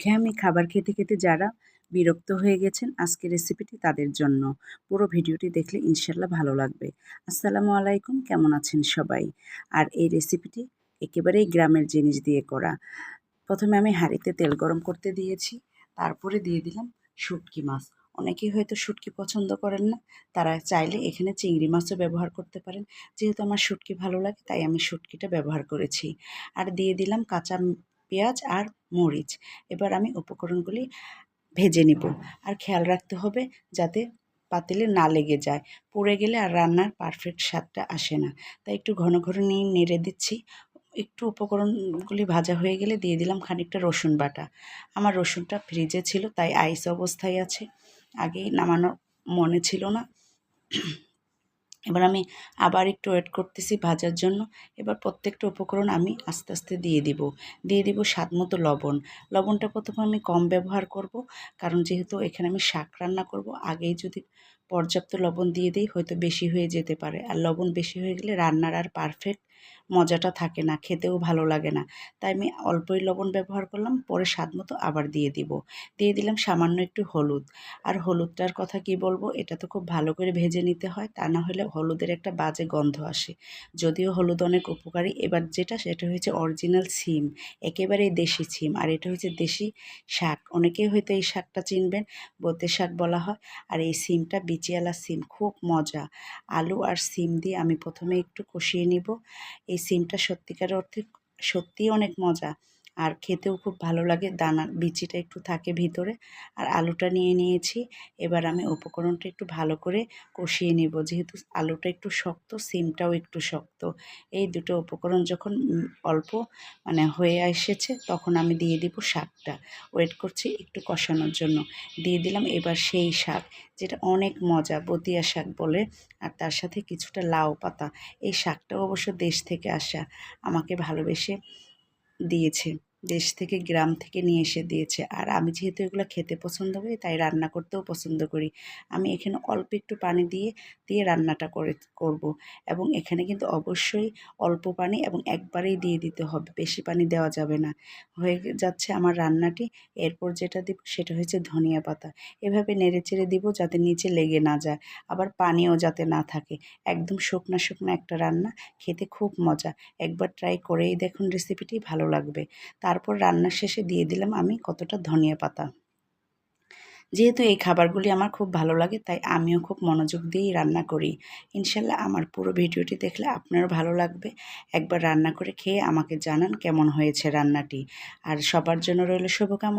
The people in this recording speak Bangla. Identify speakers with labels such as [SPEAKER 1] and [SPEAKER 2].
[SPEAKER 1] ঘ্যামি খাবার খেতে খেতে যারা বিরক্ত হয়ে গেছেন আজকের রেসিপিটি তাদের জন্য। পুরো ভিডিওটি দেখলে ইনশাল্লাহ ভালো লাগবে। আসসালামু আলাইকুম, কেমন আছেন সবাই? আর এই রেসিপিটি একেবারেই গ্রামের জিনিস দিয়ে করা। প্রথমে আমি হাঁড়িতে তেল গরম করতে দিয়েছি, তারপরে দিয়ে দিলাম শুটকি মাছ। অনেকেই হয়তো শুটকি পছন্দ করেন না, তারা চাইলে এখানে চিংড়ি মাছও ব্যবহার করতে পারেন। যেহেতু আমার শুটকি ভালো লাগে তাই আমি শুটকিটা ব্যবহার করেছি। আর দিয়ে দিলাম কাঁচা পেঁয়াজ আর মরিচ। এবার আমি উপকরণগুলি ভেজে নিব। আর খেয়াল রাখতে হবে যাতে পাতিলে না লেগে যায়, পুড়ে গেলে আর রান্নার পারফেক্ট স্বাদটা আসে না। তাই একটু ঘন ঘন নিয়ে নেড়ে দিচ্ছি। একটু উপকরণগুলি ভাজা হয়ে গেলে দিয়ে দিলাম খানিকটা রসুন বাটা। আমার রসুনটা ফ্রিজে ছিল তাই আইস অবস্থায় আছে, আগেই নামানোর মনে ছিল না। এবার আমি আবার একটু ওয়েট করতেছি ভাজার জন্য। এবার প্রত্যেকটা উপকরণ আমি আস্তে আস্তে দিয়ে দিব স্বাদ মতো লবণ। লবণটা প্রথমে আমি কম ব্যবহার করব, কারণ যেহেতু এখানে আমি শাক রান্না করব। আগেই যদি পর্যাপ্ত লবণ দিয়ে দিই হয়তো বেশি হয়ে যেতে পারে, আর লবণ বেশি হয়ে গেলে রান্নার আর পারফেক্ট মজাটা থাকে না, খেতেও ভালো লাগে না। তাই আমি অল্পই লবণ ব্যবহার করলাম, পরে স্বাদ মতো আবার দিয়ে দিলাম সামান্য একটু হলুদ। আর হলুদটার কথা কি বলবো, এটা তো খুব ভালো করে ভেজে নিতে হয়, তা না হলে হলুদের একটা বাজে গন্ধ আসে। যদিও হলুদ অনেক উপকারী। এবার সেটা হচ্ছে অরিজিনাল সিম, একেবারেই দেশি সিম। আর এটা হচ্ছে দেশি শাক, অনেকেই হয়তো এই শাকটা চিনবেন, বোতে শাক বলা হয়। আর এই সিমটা বিচিয়ালা সিম, খুব মজা। আলু আর সিম দিয়ে আমি প্রথমে একটু কষিয়ে নিব। এই সিমটা সত্যিকার অর্থে সত্যিই অনেক মজা, আর খেতেও খুব ভালো লাগে। দানা বিচিটা একটু থাকে ভিতরে। আর আলুটা নিয়ে নিয়েছি। এবার আমি উপকরণটা একটু ভালো করে কষিয়ে নিব। যেহেতু আলুটা একটু শক্ত, সিমটাও একটু শক্ত, এই দুটো উপকরণ যখন অল্প হয়ে এসেছে তখন আমি দিয়ে দিব শাকটা। ওয়েট করছি একটু কষানোর জন্য। দিয়ে দিলাম এবার সেই শাক, যেটা অনেক মজা, বতিয়া শাক বলে। আর তার সাথে কিছুটা লাউ পাতা। এই শাকটাও অবশ্য দেশ থেকে আসা, আমাকে ভালোবেসে দিয়েছে, দেশ থেকে গ্রাম থেকে নিয়ে এসে দিয়েছে। আর আমি যেহেতু এগুলো খেতে পছন্দ করি তাই রান্না করতেও পছন্দ করি। আমি এখানে অল্প একটু পানি দিয়ে রান্নাটা করব। এবং এখানে কিন্তু অবশ্যই অল্প পানি এবং একবারেই দিয়ে দিতে হবে, বেশি পানি দেওয়া যাবে না। হয়ে যাচ্ছে আমার রান্নাটি। এরপর যেটা দিব সেটা হচ্ছে ধনিয়া পাতা। এভাবে নেড়ে চেড়ে দিব যাতে নিচে লেগে না যায়, আবার পানিও যাতে না থাকে। একদম শুকনা শুকনা একটা রান্না, খেতে খুব মজা। একবার ট্রাই করেই দেখুন রেসিপিটি, ভালো লাগবে। তারপর রান্নার শেষে দিয়ে দিলাম আমি কতটা ধনিয়া পাতা। যেহেতু এই খাবারগুলি আমার খুব ভালো লাগে তাই আমিও খুব মনোযোগ দিয়েই রান্না করি। ইনশাল্লাহ আমার পুরো ভিডিওটি দেখলে আপনারও ভালো লাগবে। একবার রান্না করে খেয়ে আমাকে জানান কেমন হয়েছে রান্নাটি। আর সবার জন্য রইল শুভকামনা।